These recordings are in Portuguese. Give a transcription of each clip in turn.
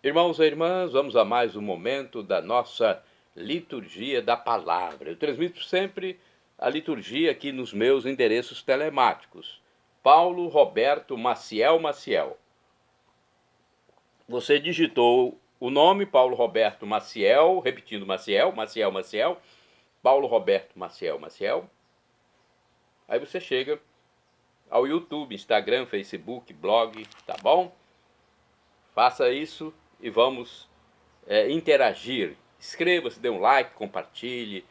Irmãos e irmãs, vamos a mais um momento da nossa liturgia da palavra. Eu transmito sempre a liturgia aqui nos meus endereços telemáticos. Paulo Roberto Maciel Maciel. Você digitou o nome Paulo Roberto Maciel, repetindo Maciel, Maciel, Maciel, Paulo Roberto Maciel Maciel. Aí você chega ao YouTube, Instagram, Facebook, blog, tá bom? Faça isso e vamos interagir. Inscreva-se, dê um like, compartilhe.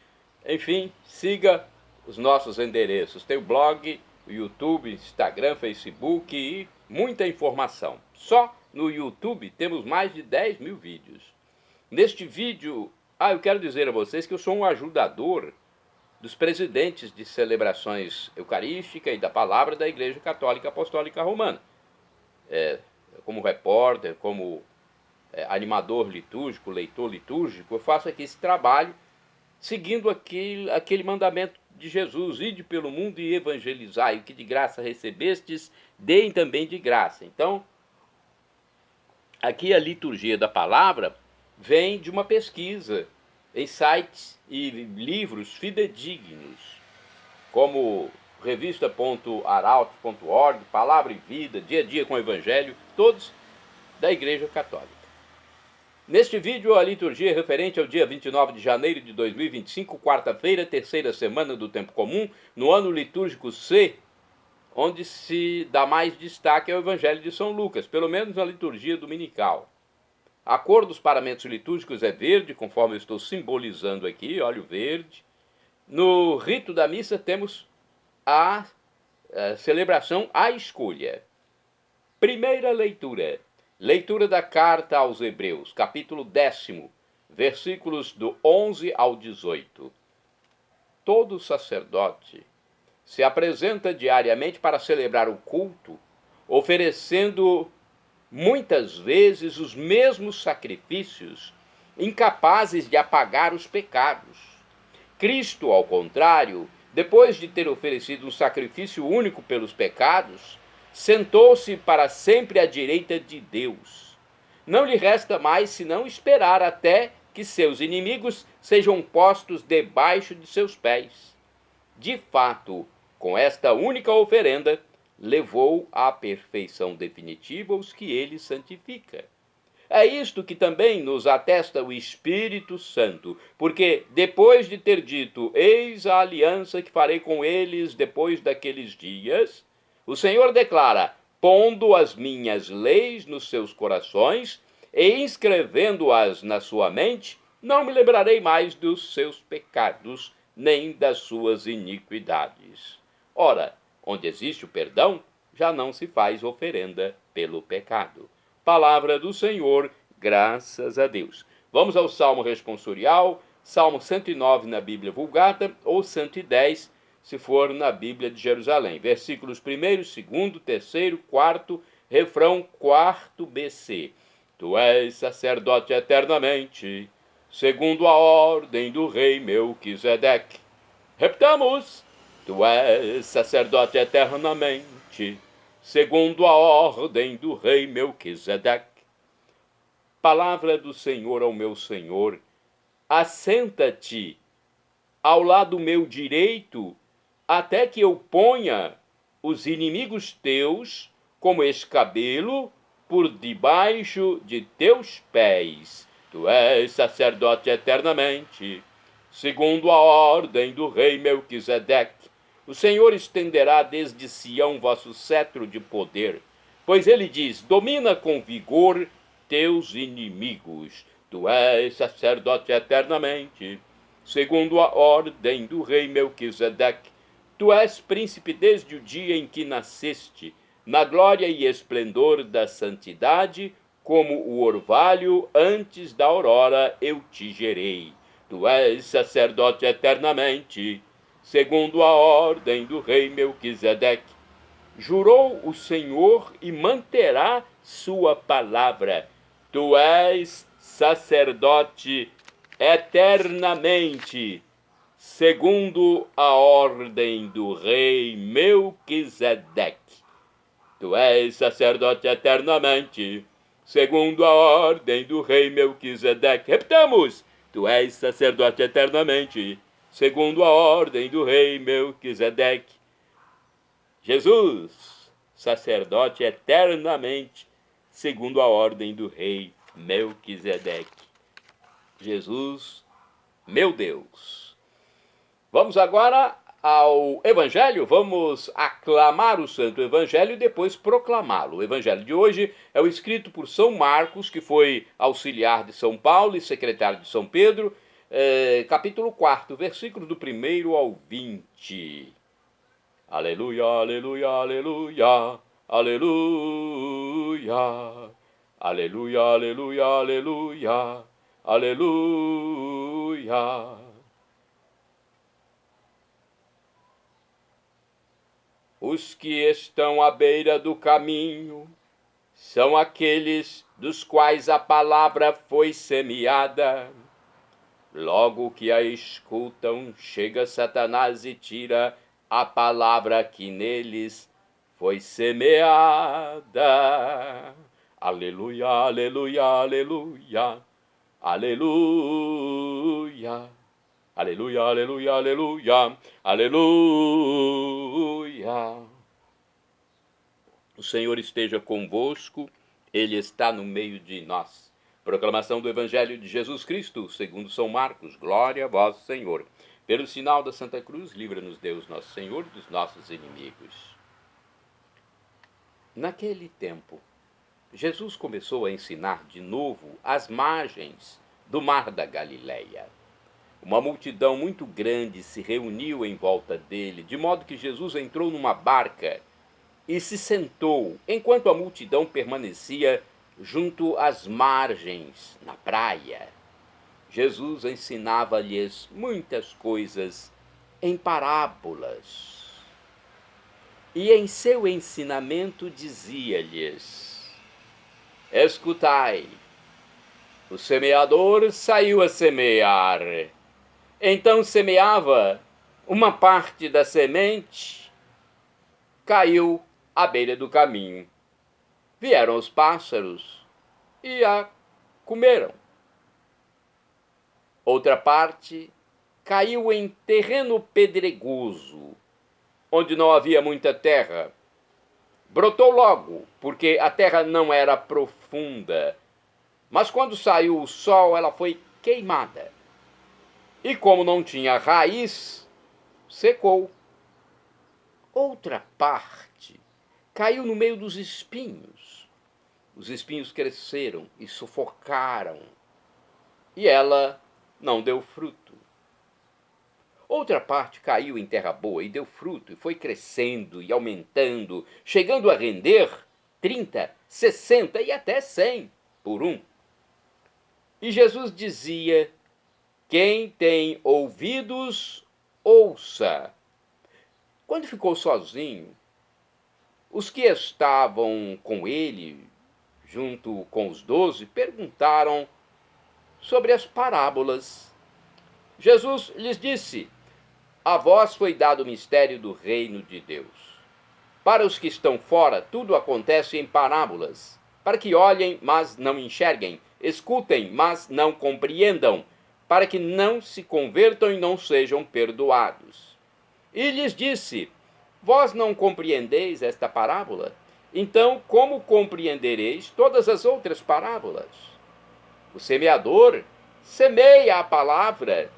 Enfim, siga os nossos endereços. Tem o blog, o YouTube, Instagram, Facebook e muita informação. Só no YouTube temos mais de 10 mil vídeos. Neste vídeo, eu quero dizer a vocês que eu sou um ajudador dos presidentes de celebrações eucarísticas e da palavra da Igreja Católica Apostólica Romana. Como repórter, como animador litúrgico, leitor litúrgico, eu faço aqui esse trabalho seguindo aquele mandamento de Jesus: ide pelo mundo e evangelizai, o que de graça recebestes, deem também de graça. Então, aqui a liturgia da palavra vem de uma pesquisa em sites e livros fidedignos, como revista.arauto.org, Palavra e Vida, Dia a Dia com o Evangelho, todos da Igreja Católica. Neste vídeo, a liturgia é referente ao dia 29 de janeiro de 2025, quarta-feira, terceira semana do Tempo Comum, no ano litúrgico C, onde se dá mais destaque ao Evangelho de São Lucas, pelo menos na liturgia dominical. A cor dos paramentos litúrgicos é verde, conforme eu estou simbolizando aqui, óleo verde. No rito da missa temos a celebração à escolha. Primeira leitura. Leitura da carta aos Hebreus, capítulo 10, versículos do 11 ao 18. Todo sacerdote se apresenta diariamente para celebrar o culto, oferecendo muitas vezes os mesmos sacrifícios, incapazes de apagar os pecados. Cristo, ao contrário, depois de ter oferecido um sacrifício único pelos pecados, sentou-se para sempre à direita de Deus. Não lhe resta mais senão esperar até que seus inimigos sejam postos debaixo de seus pés. De fato, com esta única oferenda, levou à perfeição definitiva os que ele santifica. É isto que também nos atesta o Espírito Santo, porque depois de ter dito: eis a aliança que farei com eles depois daqueles dias, o Senhor declara: pondo as minhas leis nos seus corações e inscrevendo-as na sua mente, não me lembrarei mais dos seus pecados, nem das suas iniquidades. Ora, onde existe o perdão, já não se faz oferenda pelo pecado. Palavra do Senhor, graças a Deus. Vamos ao Salmo responsorial, Salmo 109 na Bíblia Vulgata, ou 110, se for na Bíblia de Jerusalém. Versículos 1º, 2º, 3º, 4º, refrão 4º BC. Tu és sacerdote eternamente, segundo a ordem do rei Melquisedeque. Repetamos: tu és sacerdote eternamente, segundo a ordem do rei Melquisedeque. Palavra do Senhor ao meu Senhor: assenta-te ao lado meu direito, até que eu ponha os inimigos teus como escabelo por debaixo de teus pés. Tu és sacerdote eternamente, segundo a ordem do rei Melquisedeque. O Senhor estenderá desde Sião vosso cetro de poder, pois ele diz: domina com vigor teus inimigos. Tu és sacerdote eternamente, segundo a ordem do rei Melquisedeque. Tu és príncipe desde o dia em que nasceste, na glória e esplendor da santidade, como o orvalho antes da aurora eu te gerei. Tu és sacerdote eternamente, segundo a ordem do rei Melquisedeque. Jurou o Senhor e manterá sua palavra. Tu és sacerdote eternamente, segundo a ordem do rei Melquisedeque. Tu és sacerdote eternamente, segundo a ordem do rei Melquisedeque. Repitamos: tu és sacerdote eternamente, segundo a ordem do rei Melquisedeque. Jesus, sacerdote eternamente, segundo a ordem do rei Melquisedeque. Jesus, meu Deus. Vamos agora ao Evangelho, vamos aclamar o Santo Evangelho e depois proclamá-lo. O Evangelho de hoje é o escrito por São Marcos, que foi auxiliar de São Paulo e secretário de São Pedro, capítulo 4, versículos do 1 ao 20. Aleluia, aleluia, aleluia, aleluia, aleluia, aleluia, aleluia, aleluia. Os que estão à beira do caminho são aqueles dos quais a palavra foi semeada. Logo que a escutam, chega Satanás e tira a palavra que neles foi semeada. Aleluia, aleluia, aleluia, aleluia. Aleluia, aleluia, aleluia, aleluia. O Senhor esteja convosco, Ele está no meio de nós. Proclamação do Evangelho de Jesus Cristo, segundo São Marcos. Glória a vós, Senhor. Pelo sinal da Santa Cruz, livra-nos Deus, nosso Senhor, dos nossos inimigos. Naquele tempo, Jesus começou a ensinar de novo às margens do mar da Galileia. Uma multidão muito grande se reuniu em volta dele, de modo que Jesus entrou numa barca e se sentou, enquanto a multidão permanecia junto às margens, na praia. Jesus ensinava-lhes muitas coisas em parábolas. E em seu ensinamento dizia-lhes: escutai, o semeador saiu a semear. Então semeava, uma parte da semente caiu à beira do caminho. Vieram os pássaros e a comeram. Outra parte caiu em terreno pedregoso, onde não havia muita terra. Brotou logo, porque a terra não era profunda, mas quando saiu o sol, ela foi queimada. E como não tinha raiz, secou. Outra parte caiu no meio dos espinhos. Os espinhos cresceram e sufocaram, e ela não deu fruto. Outra parte caiu em terra boa e deu fruto, e foi crescendo e aumentando, chegando a render 30, 60 e até 100 por um. E Jesus dizia: quem tem ouvidos, ouça. Quando ficou sozinho, os que estavam com ele, junto com os 12, perguntaram sobre as parábolas. Jesus lhes disse: a vós foi dado o mistério do reino de Deus. Para os que estão fora, tudo acontece em parábolas, para que olhem, mas não enxerguem, escutem, mas não compreendam, para que não se convertam e não sejam perdoados. E lhes disse: vós não compreendeis esta parábola? Então, como compreendereis todas as outras parábolas? O semeador semeia a palavra.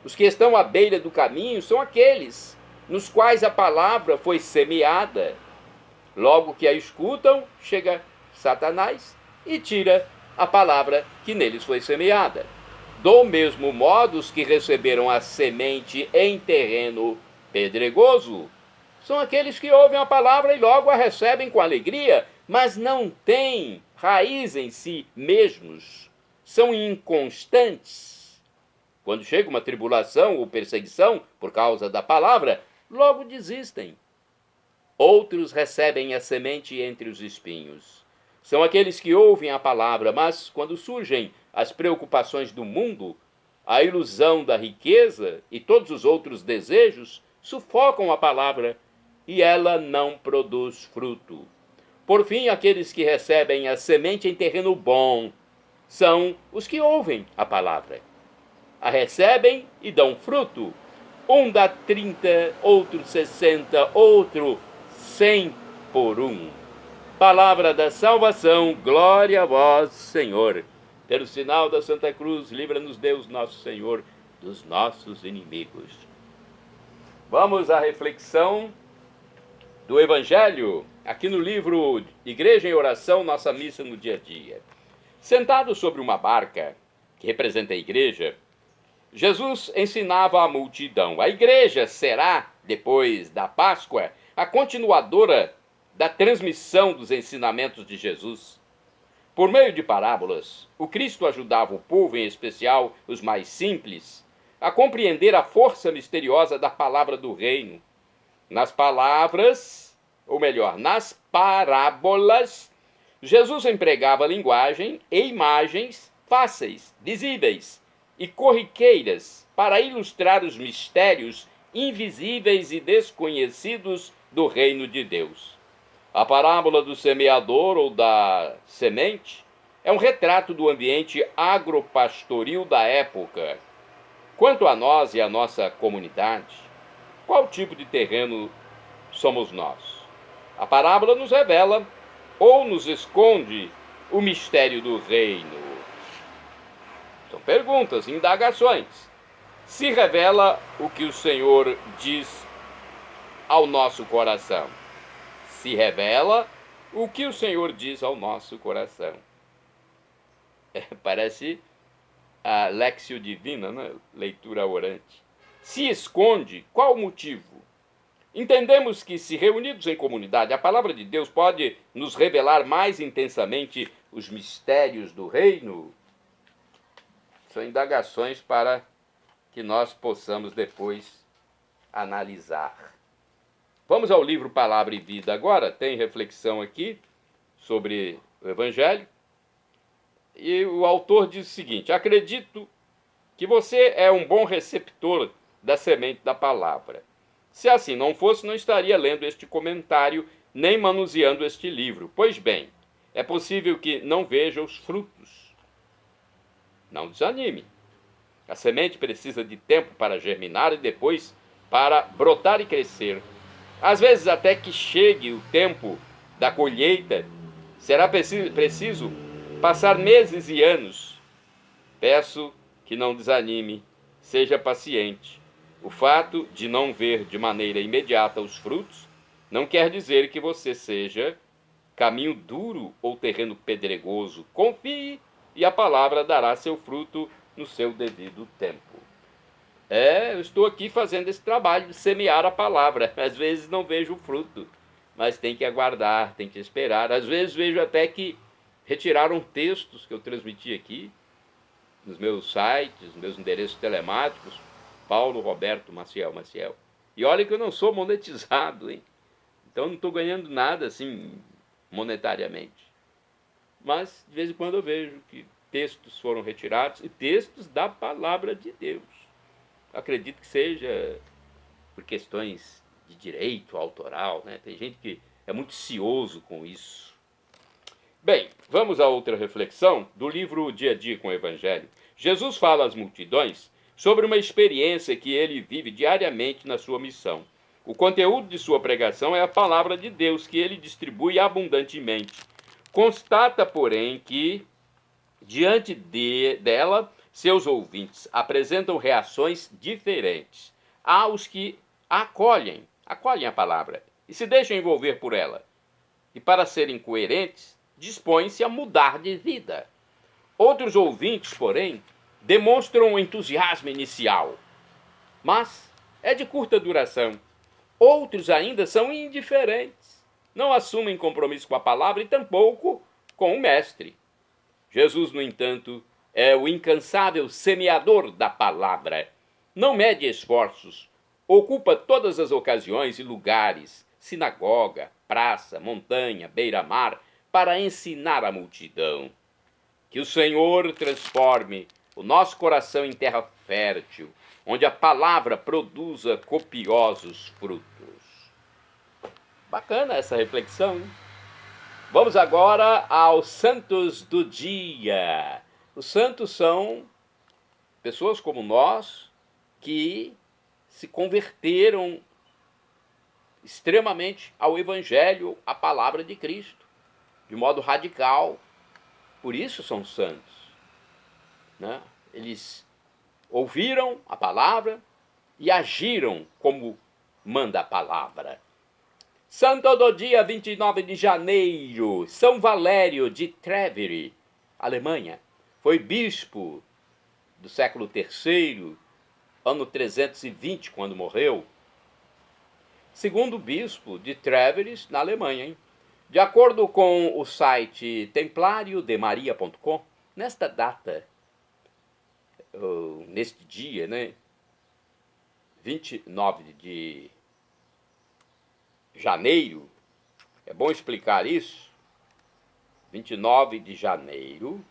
Os que estão à beira do caminho são aqueles nos quais a palavra foi semeada. Logo que a escutam, chega Satanás e tira a palavra que neles foi semeada. Do mesmo modo, os que receberam a semente em terreno pedregoso são aqueles que ouvem a palavra e logo a recebem com alegria, mas não têm raiz em si mesmos, são inconstantes. Quando chega uma tribulação ou perseguição por causa da palavra, logo desistem. Outros recebem a semente entre os espinhos. São aqueles que ouvem a palavra, mas quando surgem as preocupações do mundo, a ilusão da riqueza e todos os outros desejos sufocam a palavra e ela não produz fruto. Por fim, aqueles que recebem a semente em terreno bom são os que ouvem a palavra. A recebem e dão fruto. Um dá 30, outro 60, outro 100 por um. Palavra da salvação, glória a vós, Senhor. Pelo sinal da Santa Cruz, livra-nos Deus nosso Senhor dos nossos inimigos. Vamos à reflexão do Evangelho, aqui no livro Igreja em Oração, nossa missa no dia a dia. Sentado sobre uma barca, que representa a igreja, Jesus ensinava a multidão. A igreja será, depois da Páscoa, a continuadora da transmissão dos ensinamentos de Jesus. Por meio de parábolas, o Cristo ajudava o povo, em especial os mais simples, a compreender a força misteriosa da palavra do reino. Nas palavras, ou melhor, nas parábolas, Jesus empregava linguagem e imagens fáceis, visíveis e corriqueiras para ilustrar os mistérios invisíveis e desconhecidos do reino de Deus. A parábola do semeador ou da semente é um retrato do ambiente agropastoril da época. Quanto a nós e a nossa comunidade, qual tipo de terreno somos nós? A parábola nos revela ou nos esconde o mistério do reino. São perguntas, indagações. Se revela o que o Senhor diz ao nosso coração. Se revela o que o Senhor diz ao nosso coração. Parece a Léxio Divina, né? Leitura orante. Se esconde, qual o motivo? Entendemos que, se reunidos em comunidade, a palavra de Deus pode nos revelar mais intensamente os mistérios do reino. São indagações para que nós possamos depois analisar. Vamos ao livro Palavra e Vida agora. Tem reflexão aqui sobre o Evangelho. E o autor diz o seguinte: acredito que você é um bom receptor da semente da palavra. Se assim não fosse, não estaria lendo este comentário, nem manuseando este livro. Pois bem, é possível que não veja os frutos. Não desanime. A semente precisa de tempo para germinar e depois para brotar e crescer. Às vezes, até que chegue o tempo da colheita, será preciso passar meses e anos. Peço que não desanime, seja paciente. O fato de não ver de maneira imediata os frutos não quer dizer que você seja caminho duro ou terreno pedregoso. Confie e a palavra dará seu fruto no seu devido tempo. Eu estou aqui fazendo esse trabalho de semear a palavra. Às vezes não vejo o fruto, mas tem que aguardar, tem que esperar. Às vezes vejo até que retiraram textos que eu transmiti aqui, nos meus sites, nos meus endereços telemáticos, Paulo Roberto Maciel. E olha que eu não sou monetizado, hein? Então não estou ganhando nada assim monetariamente. Mas de vez em quando eu vejo que textos foram retirados, e textos da palavra de Deus. Acredito que seja por questões de direito autoral, né? Tem gente que é muito cioso com isso. Bem, vamos a outra reflexão do livro Dia a Dia com o Evangelho. Jesus fala às multidões sobre uma experiência que ele vive diariamente na sua missão. O conteúdo de sua pregação é a palavra de Deus, que ele distribui abundantemente. Constata, porém, que, diante dela, seus ouvintes apresentam reações diferentes. Há os que acolhem a palavra e se deixam envolver por ela. E, para serem coerentes, dispõem-se a mudar de vida. Outros ouvintes, porém, demonstram um entusiasmo inicial, mas é de curta duração. Outros ainda são indiferentes, não assumem compromisso com a palavra e tampouco com o mestre. Jesus, no entanto, é o incansável semeador da palavra. Não mede esforços, ocupa todas as ocasiões e lugares, sinagoga, praça, montanha, beira-mar, para ensinar a multidão. Que o Senhor transforme o nosso coração em terra fértil, onde a palavra produza copiosos frutos. Bacana essa reflexão, hein? Vamos agora aos santos do dia. Os santos são pessoas como nós que se converteram extremamente ao Evangelho, à palavra de Cristo, de modo radical. Por isso são santos, né? Eles ouviram a palavra e agiram como manda a palavra. Santo do dia 29 de janeiro, São Valério de Treveri, Alemanha. Foi bispo do século III, ano 320, quando morreu. Segundo bispo de Treveris, na Alemanha, hein? De acordo com o site templariodemaria.com, nesta data, neste dia, né, 29 de janeiro, é bom explicar isso, 29 de janeiro,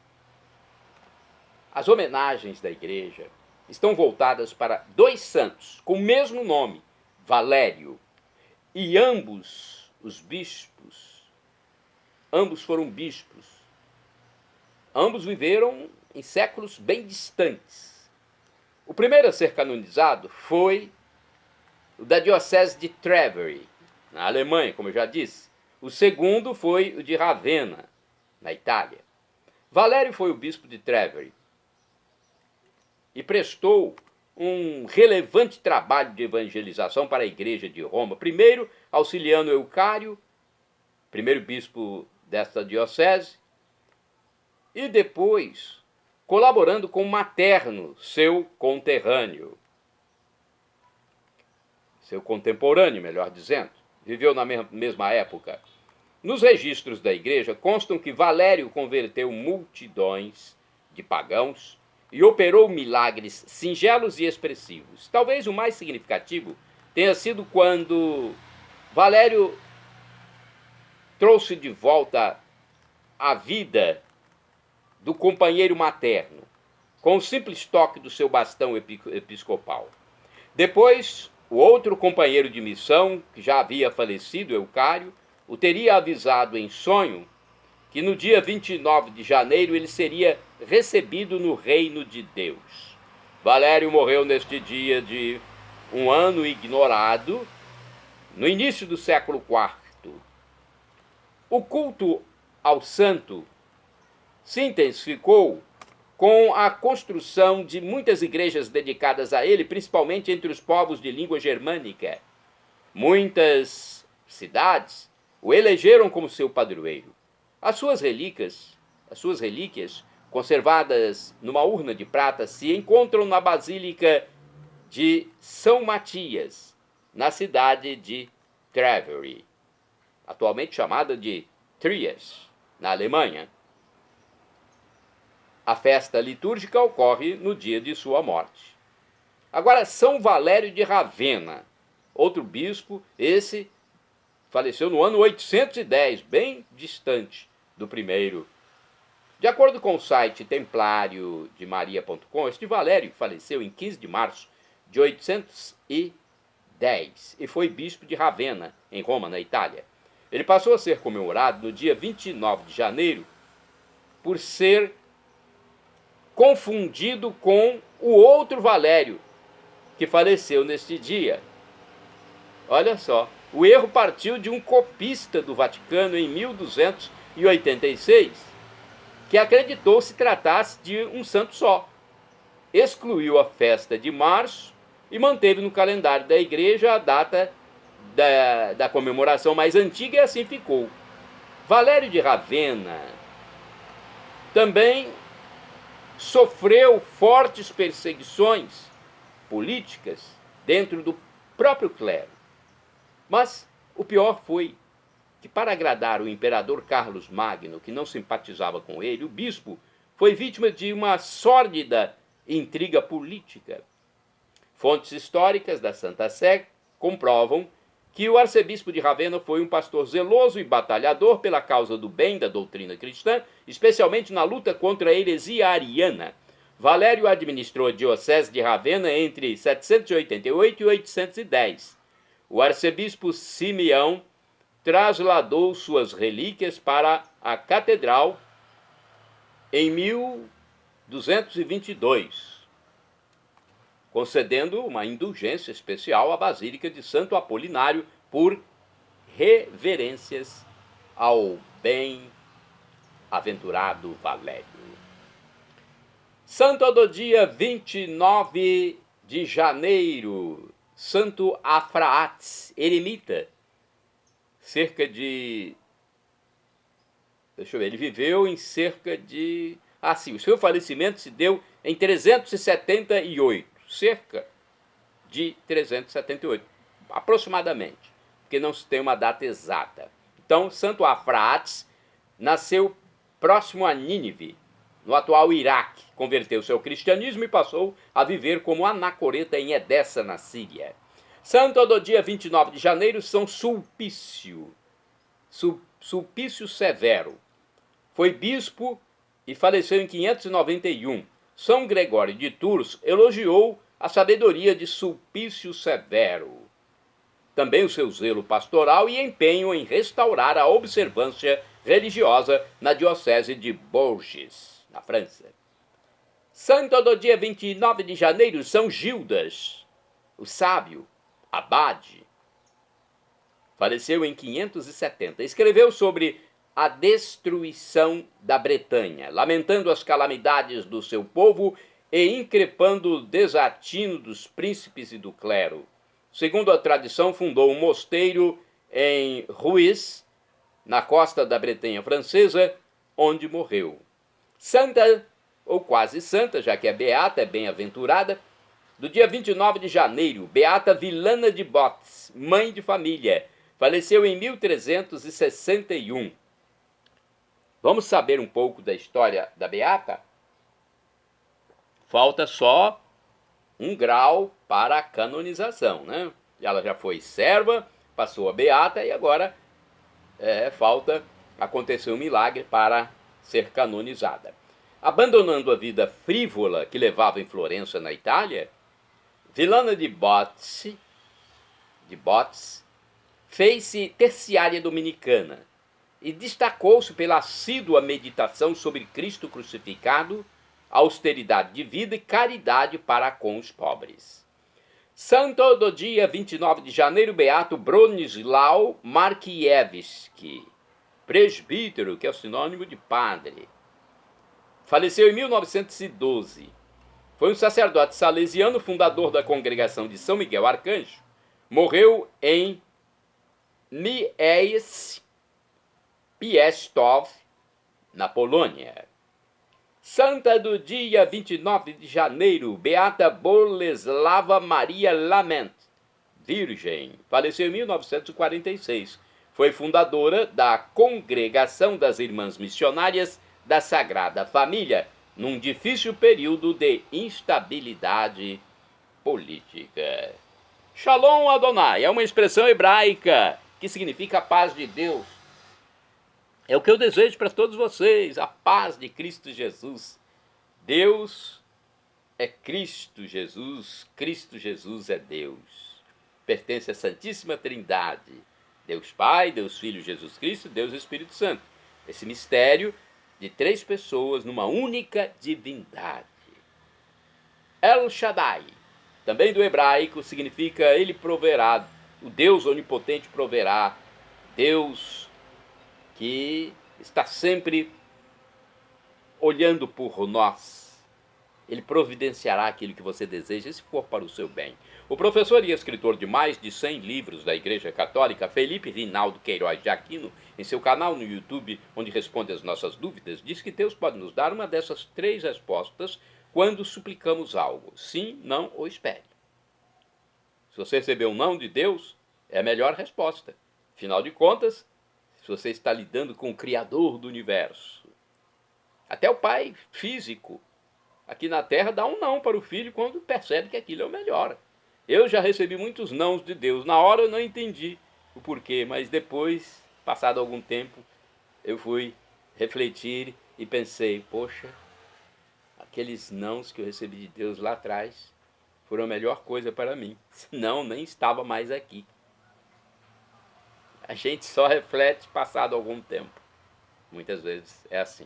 as homenagens da igreja estão voltadas para dois santos com o mesmo nome, Valério, e ambos os bispos, ambos foram bispos, ambos viveram em séculos bem distantes. O primeiro a ser canonizado foi o da diocese de Treveri, na Alemanha, como eu já disse. O segundo foi o de Ravenna, na Itália. Valério foi o bispo de Treveri e prestou um relevante trabalho de evangelização para a igreja de Roma, primeiro auxiliando Eucário, primeiro bispo desta diocese, e depois colaborando com Materno, seu conterrâneo, seu contemporâneo, melhor dizendo, viveu na mesma época. Nos registros da igreja constam que Valério converteu multidões de pagãos e operou milagres singelos e expressivos. Talvez o mais significativo tenha sido quando Valério trouxe de volta a vida do companheiro materno, com o simples toque do seu bastão episcopal. Depois, o outro companheiro de missão, que já havia falecido, Eucário, o teria avisado em sonho que no dia 29 de janeiro ele seria recebido no reino de Deus. Valério morreu neste dia de um ano ignorado, no início do século IV. O culto ao santo se intensificou com a construção de muitas igrejas dedicadas a ele, principalmente entre os povos de língua germânica. Muitas cidades o elegeram como seu padroeiro. As suas relíquias, conservadas numa urna de prata, se encontram na Basílica de São Matias, na cidade de Treveri, atualmente chamada de Trias, na Alemanha. A festa litúrgica ocorre no dia de sua morte. Agora, São Valério de Ravenna, outro bispo, esse faleceu no ano 810, bem distante do primeiro. De acordo com o site templariodemaria.com, este Valério faleceu em 15 de março de 810 e foi bispo de Ravenna, em Roma, na Itália. Ele passou a ser comemorado no dia 29 de janeiro por ser confundido com o outro Valério, que faleceu neste dia. Olha só, o erro partiu de um copista do Vaticano em 1286, que acreditou se tratasse de um santo só. Excluiu a festa de março e manteve no calendário da igreja a data da comemoração mais antiga, e assim ficou. Valério de Ravenna também sofreu fortes perseguições políticas dentro do próprio clero. Mas o pior foi que, para agradar o imperador Carlos Magno, que não simpatizava com ele, o bispo foi vítima de uma sórdida intriga política. Fontes históricas da Santa Sé comprovam que o arcebispo de Ravenna foi um pastor zeloso e batalhador pela causa do bem da doutrina cristã, especialmente na luta contra a heresia ariana. Valério administrou a diocese de Ravenna entre 788 e 810. O arcebispo Simeão trasladou suas relíquias para a catedral em 1222, concedendo uma indulgência especial à Basílica de Santo Apolinário por reverências ao bem-aventurado Valério. Santo do dia 29 de janeiro, Santo Afraates, eremita, cerca de... Deixa eu ver, ele viveu em cerca de... sim, o seu falecimento se deu em 378, cerca de 378, aproximadamente, porque não se tem uma data exata. Então, Santo Afraates nasceu próximo a Nínive, no atual Iraque, converteu-se ao cristianismo e passou a viver como anacoreta em Edessa, na Síria. Santo do dia 29 de janeiro, São Sulpício, Sulpício Severo. Foi bispo e faleceu em 591. São Gregório de Tours elogiou a sabedoria de Sulpício Severo, também o seu zelo pastoral e empenho em restaurar a observância religiosa na diocese de Bourges, na França. Santo do dia 29 de janeiro, São Gildas, o sábio, abade. Faleceu em 570. Escreveu sobre a destruição da Bretanha, lamentando as calamidades do seu povo e increpando o desatino dos príncipes e do clero. Segundo a tradição, fundou um mosteiro em Ruiz, na costa da Bretanha francesa, onde morreu. Santa, ou quase santa, já que é beata, é bem-aventurada, do dia 29 de janeiro, Beata Vilana de Botes, mãe de família, faleceu em 1361. Vamos saber um pouco da história da Beata? Falta só um grau para a canonização, né? Ela já foi serva, passou a beata e agora falta acontecer um milagre para ser canonizada. Abandonando a vida frívola que levava em Florença, na Itália, Vilana de Botes fez-se terciária dominicana e destacou-se pela assídua meditação sobre Cristo crucificado, austeridade de vida e caridade para com os pobres. Santo do dia 29 de janeiro, Beato Bronislau Markiewicz, presbítero, que é o sinônimo de padre. Faleceu em 1912. Foi um sacerdote salesiano, fundador da congregação de São Miguel Arcanjo. Morreu em Mies Piastów, na Polônia. Santa do dia 29 de janeiro, Beata Boleslava Maria Lament, virgem, faleceu em 1946. Foi fundadora da Congregação das Irmãs Missionárias da Sagrada Família, num difícil período de instabilidade política. Shalom Adonai é uma expressão hebraica que significa a paz de Deus. É o que eu desejo para todos vocês, a paz de Cristo Jesus. Deus é Cristo Jesus é Deus. Pertence à Santíssima Trindade, Deus Pai, Deus Filho Jesus Cristo, Deus Espírito Santo. Esse mistério de três pessoas numa única divindade. El Shaddai, também do hebraico, significa Ele proverá, o Deus onipotente proverá, Deus que está sempre olhando por nós. Ele providenciará aquilo que você deseja, se for para o seu bem. O professor e escritor de mais de 100 livros da Igreja Católica, Felipe Rinaldo Queiroz de Aquino, em seu canal no YouTube, onde responde às nossas dúvidas, diz que Deus pode nos dar uma dessas três respostas quando suplicamos algo: sim, não ou espere. Se você receber um não de Deus, é a melhor resposta. Afinal de contas, se você está lidando com o Criador do universo. Até o pai físico aqui na Terra dá um não para o filho quando percebe que aquilo é o melhor. Eu já recebi muitos nãos de Deus. Na hora eu não entendi o porquê, mas depois, passado algum tempo, eu fui refletir e pensei, poxa, aqueles nãos que eu recebi de Deus lá atrás foram a melhor coisa para mim. Senão, nem estava mais aqui. A gente só reflete passado algum tempo. Muitas vezes é assim.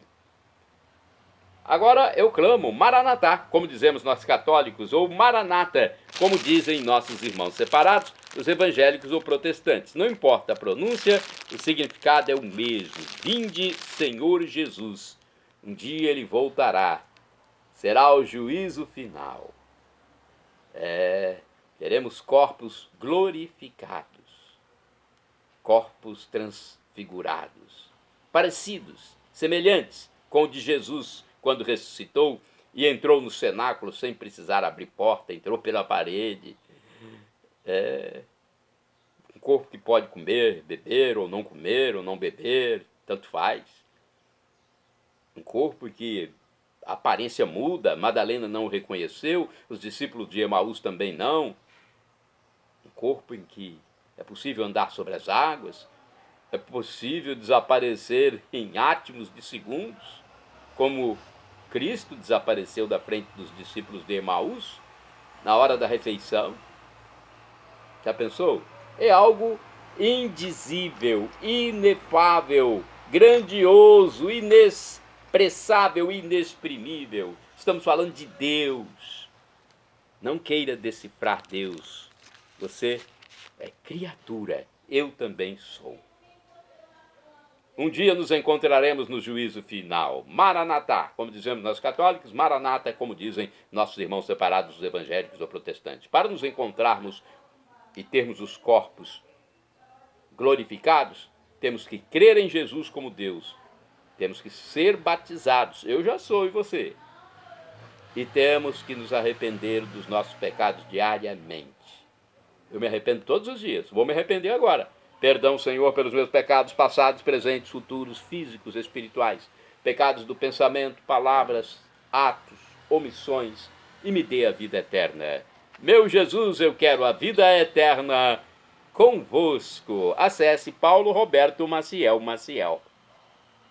Agora eu clamo Maranatá, como dizemos nós católicos, ou Maranata, como dizem nossos irmãos separados, os evangélicos ou protestantes. Não importa a pronúncia, o significado é o mesmo. Vinde, Senhor Jesus. Um dia ele voltará. Será o juízo final. Teremos corpos glorificados, corpos transfigurados, parecidos, semelhantes com o de Jesus, quando ressuscitou e entrou no cenáculo sem precisar abrir porta, entrou pela parede. Um corpo que pode comer, beber, ou não beber, tanto faz. Um corpo que a aparência muda, Madalena não o reconheceu, os discípulos de Emaús também não. Um corpo em que é possível andar sobre as águas, é possível desaparecer em átomos de segundos, como Cristo desapareceu da frente dos discípulos de Emaús, na hora da refeição. Já pensou? É algo indizível, inefável, grandioso, inexpressável, inexprimível. Estamos falando de Deus. Não queira decifrar Deus. Você é criatura, eu também sou. Um dia nos encontraremos no juízo final. Maranatá, como dizemos nós católicos, Maranata, como dizem nossos irmãos separados, os evangélicos ou protestantes. Para nos encontrarmos e termos os corpos glorificados, temos que crer em Jesus como Deus. Temos que ser batizados. Eu já sou, e você? E temos que nos arrepender dos nossos pecados diariamente. Eu me arrependo todos os dias. Vou me arrepender agora. Perdão, Senhor, pelos meus pecados passados, presentes, futuros, físicos, espirituais. Pecados do pensamento, palavras, atos, omissões. E me dê a vida eterna. Meu Jesus, eu quero a vida eterna convosco. Acesse Paulo Roberto Maciel Maciel.